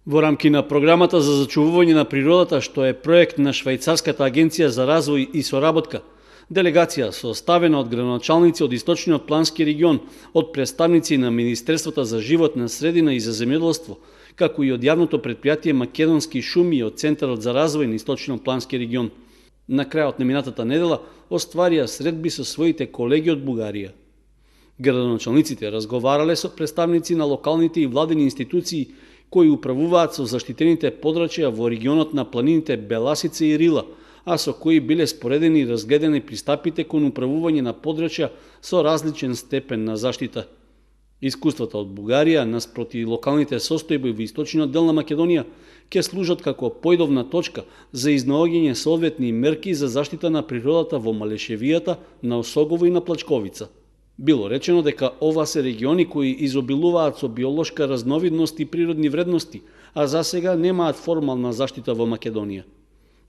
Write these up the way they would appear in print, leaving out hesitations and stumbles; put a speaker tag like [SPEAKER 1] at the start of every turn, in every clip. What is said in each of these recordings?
[SPEAKER 1] Во рамки на програмата за зачувување на природата, што е проект на Швајцарската агенција за развој и соработка, делегација составена од градоначалници од Источниот плански регион, од представници на Министерството за животна средина и за земјоделство, како и од јавното претпријатие Македонски шуми и од Центарот за развој на Источниот плански регион. На крајот на минатата недела остварија средби со своите колеги од Бугарија. Градоначалниците разговарале со представници на локалните и владени институции кои управуваат со заштитените подрачја во регионот на планините Беласица и Рила, а со кои биле споредени и разгледани пристапите кон управување на подрачја со различен степен на заштита. Искуствата од Бугарија наспроти локалните состојби во источниот дел на Македонија ќе служат како појдовна точка за изнаоѓање соодветни мерки за заштита на природата во Малешевијата, на Осогово и на Плачковица. Било речено дека ова се региони кои изобилуваат со биолошка разновидност и природни вредности, а засега немаат формална заштита во Македонија.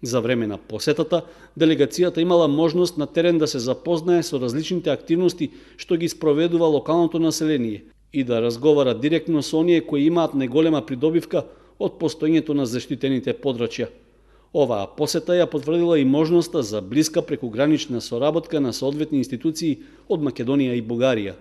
[SPEAKER 1] За време на посетата, делегацијата имала можност на терен да се запознае со различните активности што ги спроведува локалното население и да разговара директно со оние кои имаат неголема придобивка од постоењето на заштитените подрачја. Оваа посета ја потврдила и можноста за блиска прекугранична соработка на соодветни институции од Македонија и Бугарија.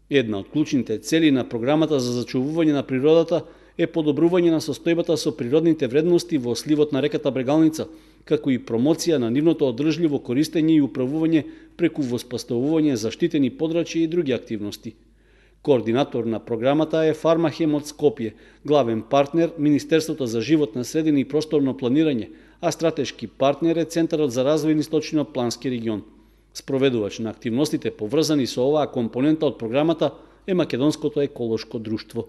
[SPEAKER 1] Една од клучните цели на програмата за зачувување на природата е подобрување на состојбата со природните вредности во сливот на реката Брегалница, како и промоција на нивното одржливо користење и управување преку воспоставување заштитени подрачја и други активности. Координатор на програмата е Фармахем од Скопје, главен партнер Министерството за животна средина и просторно планирање, а стратешки партнер е Центарот за развој на Источниот плански регион. Спроведувач на активностите поврзани со оваа компонента од програмата е Македонското еколошко друштво.